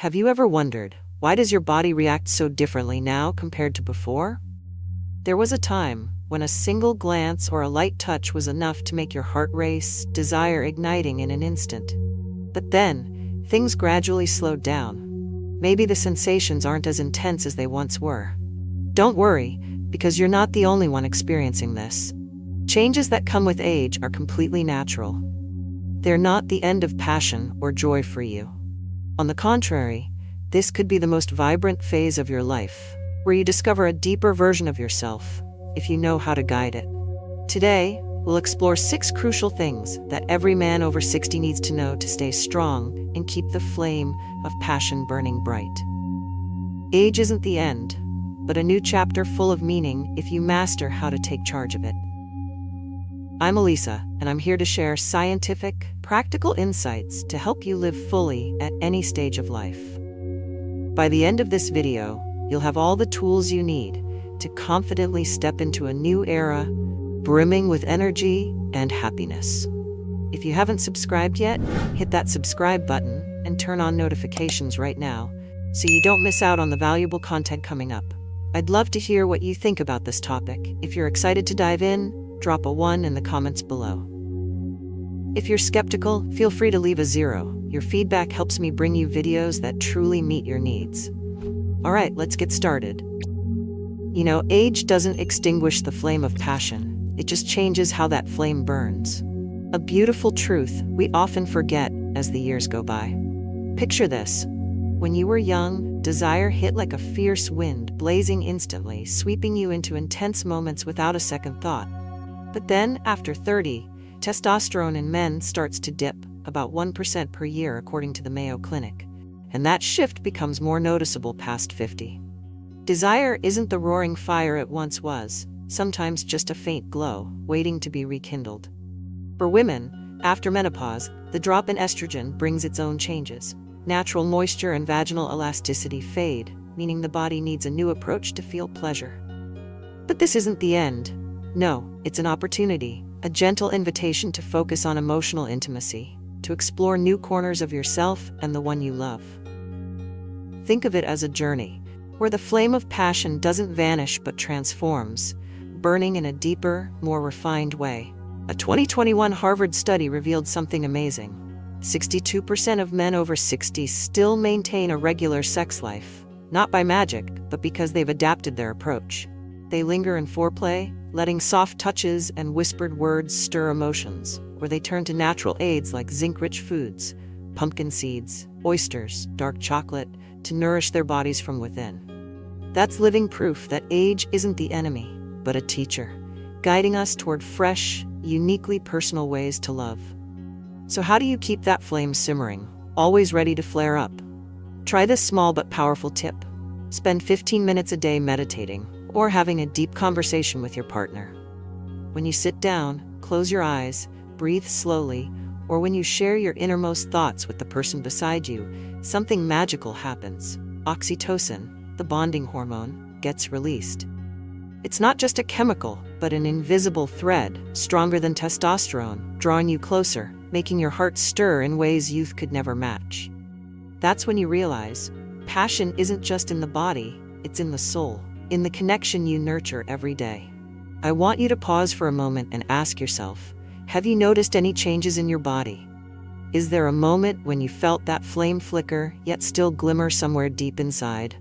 Have you ever wondered, why does your body react so differently now compared to before? There was a time when a single glance or a light touch was enough to make your heart race, desire igniting in an instant. But then, things gradually slowed down. Maybe the sensations aren't as intense as they once were. Don't worry, because you're not the only one experiencing this. Changes that come with age are completely natural. They're not the end of passion or joy for you. On the contrary, this could be the most vibrant phase of your life, where you discover a deeper version of yourself, if you know how to guide it. Today, we'll explore 6 crucial things that every man over 60 needs to know to stay strong and keep the flame of passion burning bright. Age isn't the end, but a new chapter full of meaning if you master how to take charge of it. I'm Elisa, and I'm here to share scientific, practical insights to help you live fully at any stage of life. By the end of this video, you'll have all the tools you need to confidently step into a new era, brimming with energy and happiness. If you haven't subscribed yet, hit that subscribe button and turn on notifications right now so you don't miss out on the valuable content coming up. I'd love to hear what you think about this topic. If you're excited to dive in, drop a 1 in the comments below. If you're skeptical, feel free to leave a 0. Your feedback helps me bring you videos that truly meet your needs. All right, let's get started. Age doesn't extinguish the flame of passion. It just changes how that flame burns. A beautiful truth we often forget as the years go by. Picture this. When you were young, desire hit like a fierce wind, blazing instantly, sweeping you into intense moments without a second thought. But then, after 30, testosterone in men starts to dip, about 1% per year according to the Mayo Clinic, and that shift becomes more noticeable past 50. Desire isn't the roaring fire it once was, sometimes just a faint glow, waiting to be rekindled. For women, after menopause, the drop in estrogen brings its own changes. Natural moisture and vaginal elasticity fade, meaning the body needs a new approach to feel pleasure. But this isn't the end. No, it's an opportunity, a gentle invitation to focus on emotional intimacy, to explore new corners of yourself and the one you love. Think of it as a journey, where the flame of passion doesn't vanish but transforms, burning in a deeper, more refined way. A 2021 Harvard study revealed something amazing. 62% of men over 60 still maintain a regular sex life, not by magic, but because they've adapted their approach. They linger in foreplay, letting soft touches and whispered words stir emotions, or they turn to natural aids like zinc-rich foods, pumpkin seeds, oysters, dark chocolate, to nourish their bodies from within. That's living proof that age isn't the enemy, but a teacher, guiding us toward fresh, uniquely personal ways to love. So how do you keep that flame simmering, always ready to flare up? Try this small but powerful tip. Spend 15 minutes a day meditating, or having a deep conversation with your partner. When you sit down, close your eyes, breathe slowly, or when you share your innermost thoughts with the person beside you, something magical happens. Oxytocin, the bonding hormone, gets released. It's not just a chemical, but an invisible thread, stronger than testosterone, drawing you closer, making your heart stir in ways youth could never match. That's when you realize, passion isn't just in the body, it's in the soul, in the connection you nurture every day. I want you to pause for a moment and ask yourself, have you noticed any changes in your body? Is there a moment when you felt that flame flicker, yet still glimmer somewhere deep inside?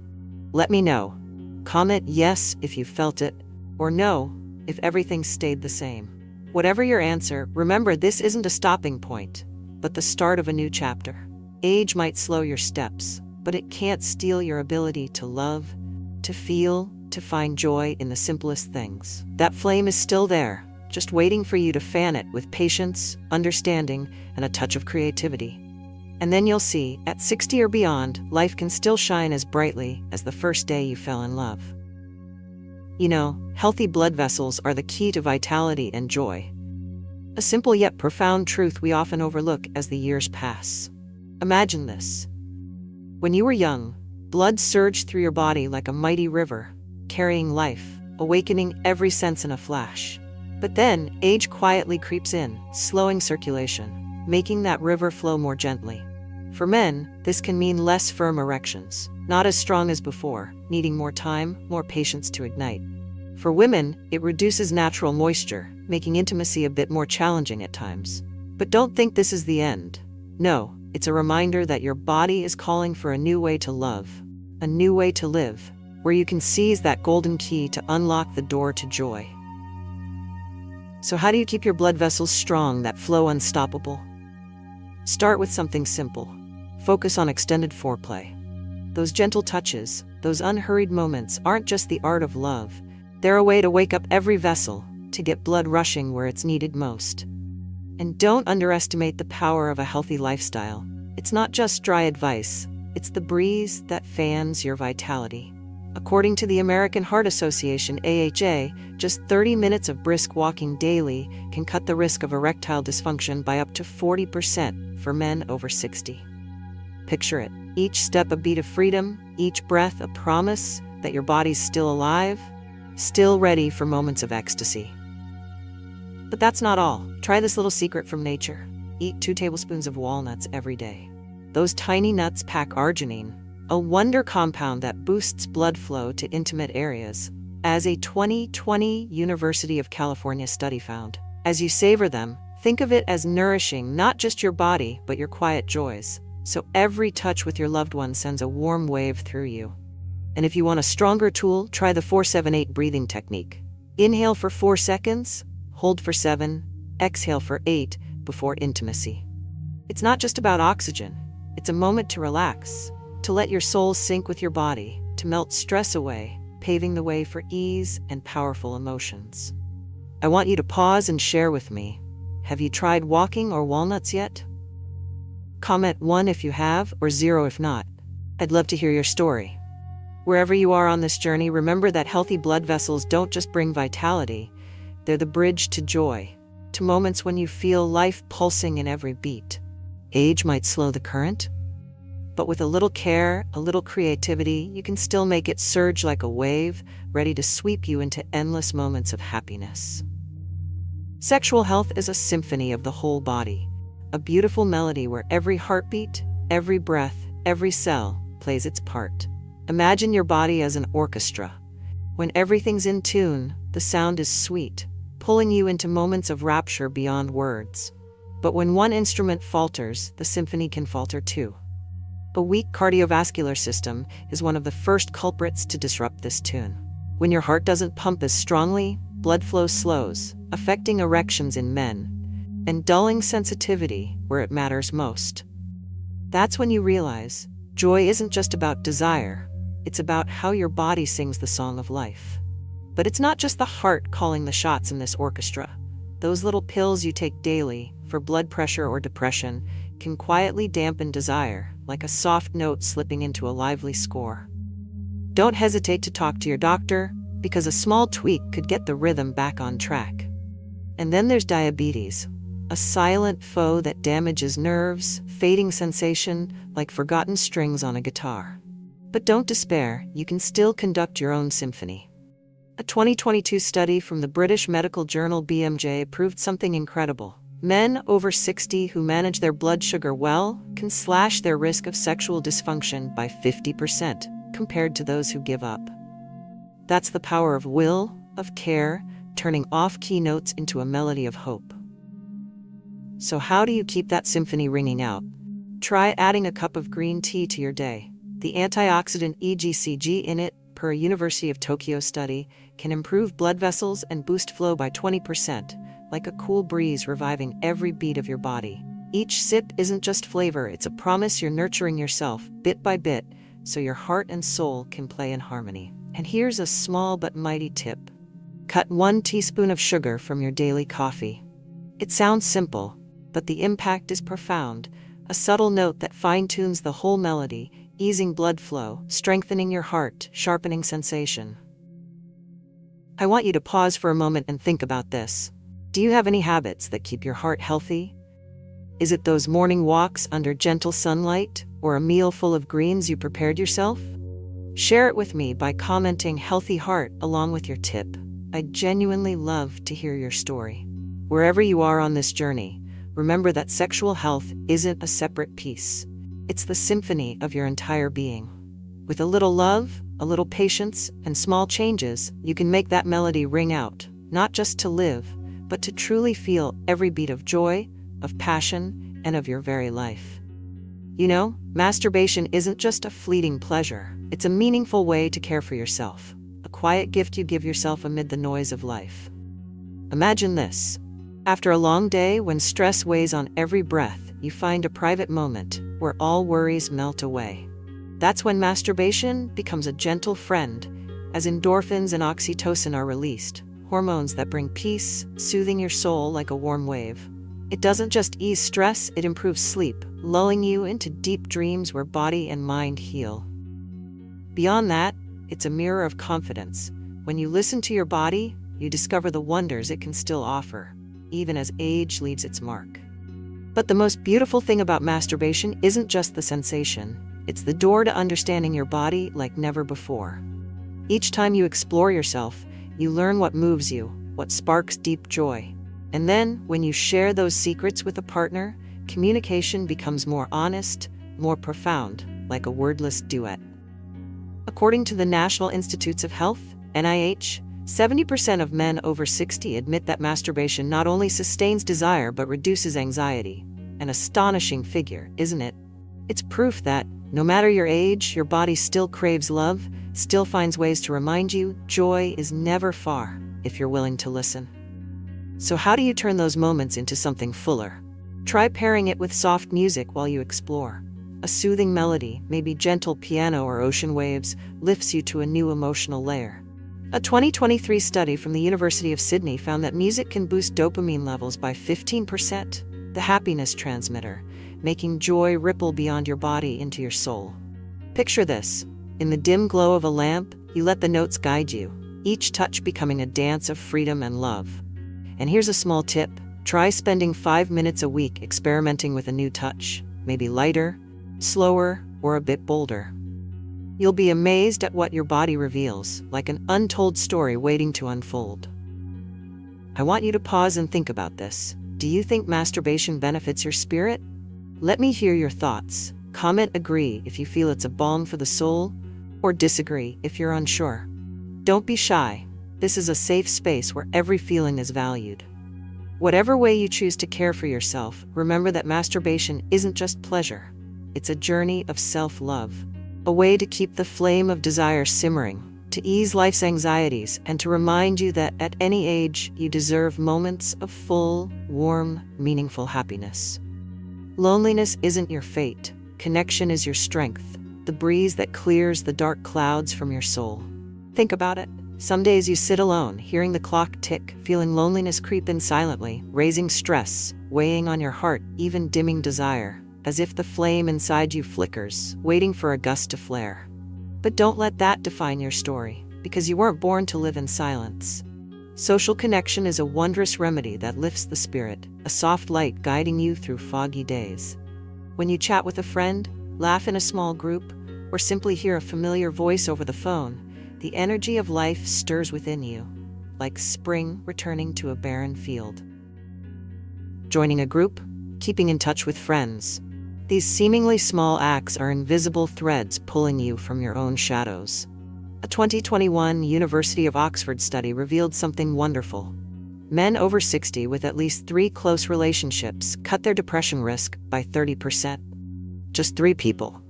Let me know. Comment yes if you felt it, or no if everything stayed the same. Whatever your answer, remember this isn't a stopping point, but the start of a new chapter. Age might slow your steps, but it can't steal your ability to love, to feel, to find joy in the simplest things. That flame is still there, just waiting for you to fan it with patience, understanding, and a touch of creativity. And then you'll see, at 60 or beyond, life can still shine as brightly as the first day you fell in love. Healthy blood vessels are the key to vitality and joy. A simple yet profound truth we often overlook as the years pass. Imagine this. When you were young, blood surged through your body like a mighty river, carrying life, awakening every sense in a flash. But then, age quietly creeps in, slowing circulation, making that river flow more gently. For men, this can mean less firm erections, not as strong as before, needing more time, more patience to ignite. For women, it reduces natural moisture, making intimacy a bit more challenging at times. But don't think this is the end. No, it's a reminder that your body is calling for a new way to love, a new way to live, where you can seize that golden key to unlock the door to joy. So how do you keep your blood vessels strong, that flow unstoppable? Start with something simple. Focus on extended foreplay. Those gentle touches, those unhurried moments aren't just the art of love. They're a way to wake up every vessel, to get blood rushing where it's needed most. And don't underestimate the power of a healthy lifestyle. It's not just dry advice, it's the breeze that fans your vitality. According to the American Heart Association (AHA), just 30 minutes of brisk walking daily can cut the risk of erectile dysfunction by up to 40% for men over 60. Picture it, each step a beat of freedom, each breath a promise that your body's still alive, still ready for moments of ecstasy. But that's not all. Try this little secret from nature. Eat 2 tablespoons of walnuts every day. Those tiny nuts pack arginine, a wonder compound that boosts blood flow to intimate areas, as a 2020 University of California study found. As you savor them, think of it as nourishing not just your body, but your quiet joys. So every touch with your loved one sends a warm wave through you. And if you want a stronger tool, try the 4-7-8 breathing technique. Inhale for 4 seconds, hold for 7, exhale for 8 before intimacy. It's not just about oxygen. It's a moment to relax, to let your soul sync with your body, to melt stress away, paving the way for ease and powerful emotions. I want you to pause and share with me. Have you tried walking or walnuts yet? Comment 1 if you have, or 0 if not. I'd love to hear your story. Wherever you are on this journey, remember that healthy blood vessels don't just bring vitality, they're the bridge to joy, to moments when you feel life pulsing in every beat. Age might slow the current, but with a little care, a little creativity, you can still make it surge like a wave, ready to sweep you into endless moments of happiness. Sexual health is a symphony of the whole body, a beautiful melody where every heartbeat, every breath, every cell plays its part. Imagine your body as an orchestra. When everything's in tune, the sound is sweet, pulling you into moments of rapture beyond words. But when one instrument falters, the symphony can falter too. A weak cardiovascular system is one of the first culprits to disrupt this tune. When your heart doesn't pump as strongly, blood flow slows, affecting erections in men, and dulling sensitivity where it matters most. That's when you realize joy isn't just about desire, it's about how your body sings the song of life. But it's not just the heart calling the shots in this orchestra. Those little pills you take daily for blood pressure or depression can quietly dampen desire, like a soft note slipping into a lively score. Don't hesitate to talk to your doctor, because a small tweak could get the rhythm back on track. And then there's diabetes, a silent foe that damages nerves, fading sensation like forgotten strings on a guitar. But don't despair, you can still conduct your own symphony. A 2022 study from the British medical journal BMJ proved something incredible. Men over 60 who manage their blood sugar well can slash their risk of sexual dysfunction by 50% compared to those who give up. That's the power of will, of care, turning off-key notes into a melody of hope. So how do you keep that symphony ringing out? Try adding a cup of green tea to your day. The antioxidant EGCG in it, per a University of Tokyo study, can improve blood vessels and boost flow by 20%, like a cool breeze reviving every beat of your body. Each sip isn't just flavor, it's a promise you're nurturing yourself, bit by bit, so your heart and soul can play in harmony. And here's a small but mighty tip. Cut 1 teaspoon of sugar from your daily coffee. It sounds simple, but the impact is profound, a subtle note that fine-tunes the whole melody, easing blood flow, strengthening your heart, sharpening sensation. I want you to pause for a moment and think about this. Do you have any habits that keep your heart healthy? Is it those morning walks under gentle sunlight, or a meal full of greens you prepared yourself? Share it with me by commenting "Healthy Heart" along with your tip. I'd genuinely love to hear your story. Wherever you are on this journey, remember that sexual health isn't a separate piece. It's the symphony of your entire being. With a little love, a little patience, and small changes, you can make that melody ring out, not just to live, but to truly feel every beat of joy, of passion, and of your very life. You know, masturbation isn't just a fleeting pleasure. It's a meaningful way to care for yourself, a quiet gift you give yourself amid the noise of life. Imagine this. After a long day, when stress weighs on every breath, you find a private moment where all worries melt away. That's when masturbation becomes a gentle friend, as endorphins and oxytocin are released, hormones that bring peace, soothing your soul like a warm wave. It doesn't just ease stress, it improves sleep, lulling you into deep dreams where body and mind heal. Beyond that, it's a mirror of confidence. When you listen to your body, you discover the wonders it can still offer, even as age leaves its mark. But the most beautiful thing about masturbation isn't just the sensation. It's the door to understanding your body like never before. Each time you explore yourself, you learn what moves you, what sparks deep joy. And then, when you share those secrets with a partner, communication becomes more honest, more profound, like a wordless duet. According to the National Institutes of Health, NIH, 70% of men over 60 admit that masturbation not only sustains desire but reduces anxiety. An astonishing figure, isn't it? It's proof that, no matter your age, your body still craves love, still finds ways to remind you joy is never far, if you're willing to listen. So how do you turn those moments into something fuller? Try pairing it with soft music while you explore. A soothing melody, maybe gentle piano or ocean waves, lifts you to a new emotional layer. A 2023 study from the University of Sydney found that music can boost dopamine levels by 15%, the happiness transmitter, making joy ripple beyond your body into your soul. Picture this. In the dim glow of a lamp, you let the notes guide you, each touch becoming a dance of freedom and love. And here's a small tip. Try spending 5 minutes a week experimenting with a new touch, maybe lighter, slower, or a bit bolder. You'll be amazed at what your body reveals, like an untold story waiting to unfold. I want you to pause and think about this. Do you think masturbation benefits your spirit? Let me hear your thoughts. Comment agree if you feel it's a balm for the soul, or disagree if you're unsure. Don't be shy. This is a safe space where every feeling is valued. Whatever way you choose to care for yourself, remember that masturbation isn't just pleasure. It's a journey of self-love, a way to keep the flame of desire simmering, to ease life's anxieties, and to remind you that at any age, you deserve moments of full, warm, meaningful happiness. Loneliness isn't your fate. Connection is your strength, the breeze that clears the dark clouds from your soul. Think about it. Some days you sit alone, hearing the clock tick, feeling loneliness creep in silently, raising stress, weighing on your heart, even dimming desire, as if the flame inside you flickers, waiting for a gust to flare. But don't let that define your story, because you weren't born to live in silence. Social connection is a wondrous remedy that lifts the spirit, a soft light guiding you through foggy days. When you chat with a friend, laugh in a small group, or simply hear a familiar voice over the phone, the energy of life stirs within you, like spring returning to a barren field. Joining a group, keeping in touch with friends. These seemingly small acts are invisible threads pulling you from your own shadows. A 2021 University of Oxford study revealed something wonderful. Men over 60 with at least 3 close relationships cut their depression risk by 30%. Just 3 people.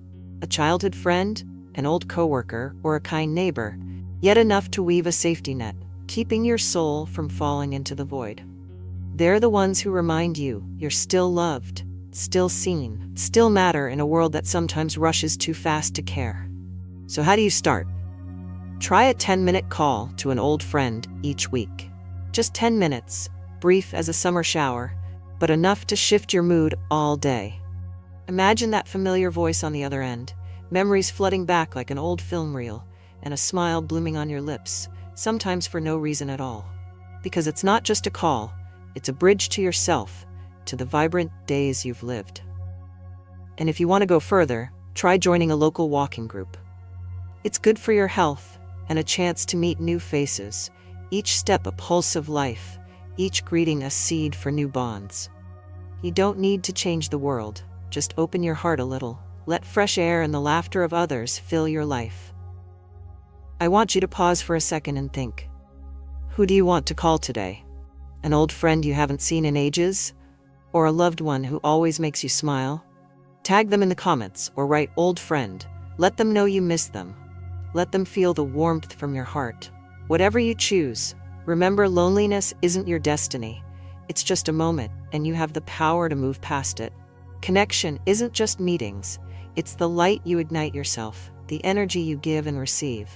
A childhood friend, an old coworker, or a kind neighbor, yet enough to weave a safety net, keeping your soul from falling into the void. They're the ones who remind you you're still loved, still seen, still matter in a world that sometimes rushes too fast to care. So how do you start? Try a 10-minute call to an old friend each week. Just 10 minutes, brief as a summer shower, but enough to shift your mood all day. Imagine that familiar voice on the other end, memories flooding back like an old film reel, and a smile blooming on your lips, sometimes for no reason at all. Because it's not just a call, it's a bridge to yourself, to the vibrant days you've lived. And if you want to go further, try joining a local walking group. It's good for your health, and a chance to meet new faces, each step a pulse of life, each greeting a seed for new bonds. You don't need to change the world, just open your heart a little, Let fresh air and the laughter of others fill your life. I want you to pause for a second and think. Who do you want to call today? An old friend you haven't seen in ages? Or a loved one who always makes you smile? Tag them in the comments or write "old friend." Let them know you miss them. Let them feel the warmth from your heart. Whatever you choose, remember loneliness isn't your destiny. It's just a moment, and you have the power to move past it. Connection isn't just meetings. It's the light you ignite yourself, the energy you give and receive.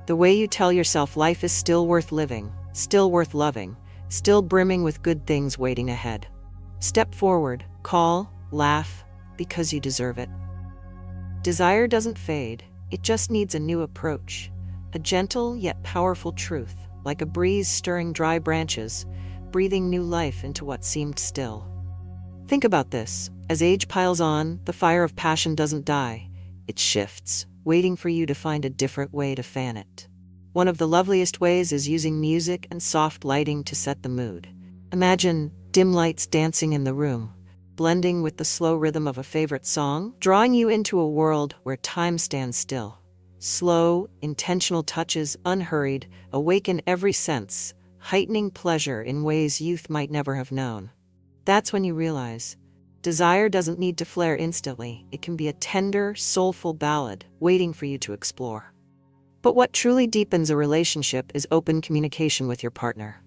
The way you tell yourself life is still worth living, still worth loving, still brimming with good things waiting ahead. Step forward, call, laugh, because you deserve it. Desire doesn't fade, it just needs a new approach. A gentle yet powerful truth, like a breeze stirring dry branches, breathing new life into what seemed still. Think about this. As age piles on, the fire of passion doesn't die. It shifts, waiting for you to find a different way to fan it. One of the loveliest ways is using music and soft lighting to set the mood. Imagine dim lights dancing in the room, blending with the slow rhythm of a favorite song, drawing you into a world where time stands still. Slow, intentional touches, unhurried, awaken every sense, heightening pleasure in ways youth might never have known. That's when you realize desire doesn't need to flare instantly. It can be a tender, soulful ballad waiting for you to explore. But what truly deepens a relationship is open communication with your partner.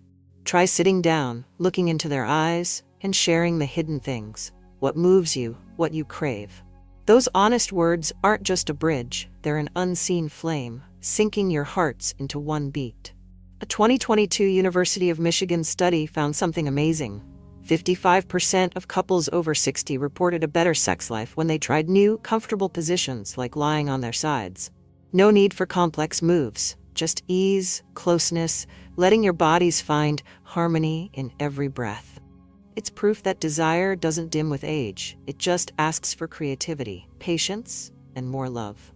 Try sitting down, looking into their eyes, and sharing the hidden things. What moves you, what you crave. Those honest words aren't just a bridge, they're an unseen flame, sinking your hearts into one beat. A 2022 University of Michigan study found something amazing. 55% of couples over 60 reported a better sex life when they tried new, comfortable positions like lying on their sides. No need for complex moves, just ease, closeness, letting your bodies find harmony in every breath. It's proof that desire doesn't dim with age, it just asks for creativity, patience, and more love.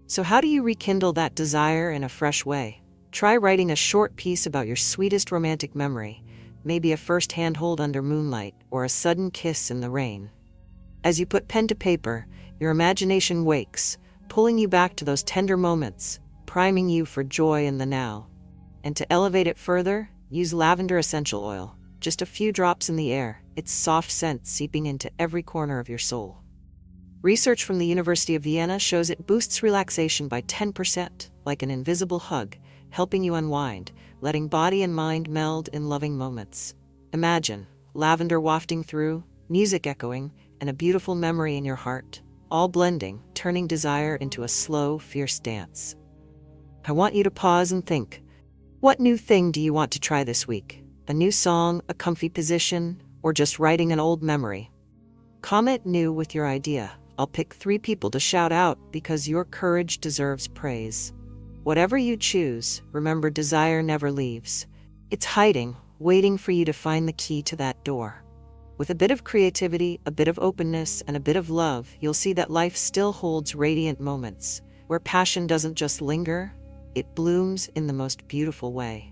So how do you rekindle that desire in a fresh way? Try writing a short piece about your sweetest romantic memory, maybe a first handhold under moonlight or a sudden kiss in the rain. As you put pen to paper, your imagination wakes, pulling you back to those tender moments, priming you for joy in the now. And to elevate it further, use lavender essential oil. Just a few drops in the air, its soft scent seeping into every corner of your soul. Research from the University of Vienna shows it boosts relaxation by 10%, like an invisible hug, helping you unwind, letting body and mind meld in loving moments. Imagine lavender wafting through, music echoing, and a beautiful memory in your heart, all blending, turning desire into a slow, fierce dance. I want you to pause and think. What new thing do you want to try this week? A new song, a comfy position, or just writing an old memory? Comment new with your idea. I'll pick 3 people to shout out because your courage deserves praise. Whatever you choose, remember desire never leaves. It's hiding, waiting for you to find the key to that door. With a bit of creativity, a bit of openness, and a bit of love, you'll see that life still holds radiant moments, where passion doesn't just linger, it blooms in the most beautiful way.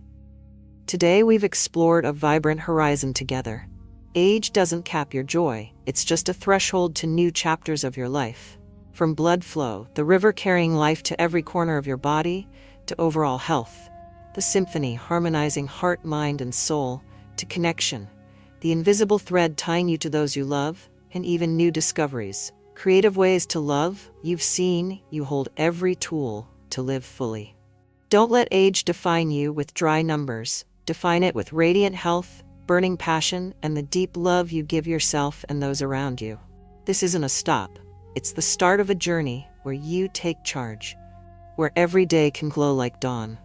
Today we've explored a vibrant horizon together. Age doesn't cap your joy, it's just a threshold to new chapters of your life. From blood flow, the river carrying life to every corner of your body, to overall health, the symphony harmonizing heart, mind, and soul, to connection, the invisible thread tying you to those you love, and even new discoveries, creative ways to love. You've seen, you hold every tool to live fully. Don't let age define you with dry numbers. Define it with radiant health, burning passion, and the deep love you give yourself and those around you. This isn't a stop. It's the start of a journey where you take charge, where every day can glow like dawn.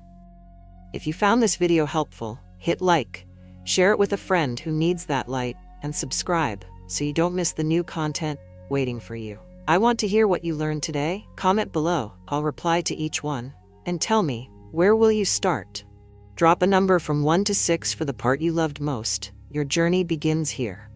If you found this video helpful, hit like, share it with a friend who needs that light, and subscribe so you don't miss the new content waiting for you. I want to hear what you learned today. Comment below, I'll reply to each one. And tell me, where will you start? Drop a number from 1 to 6 for the part you loved most. Your journey begins here.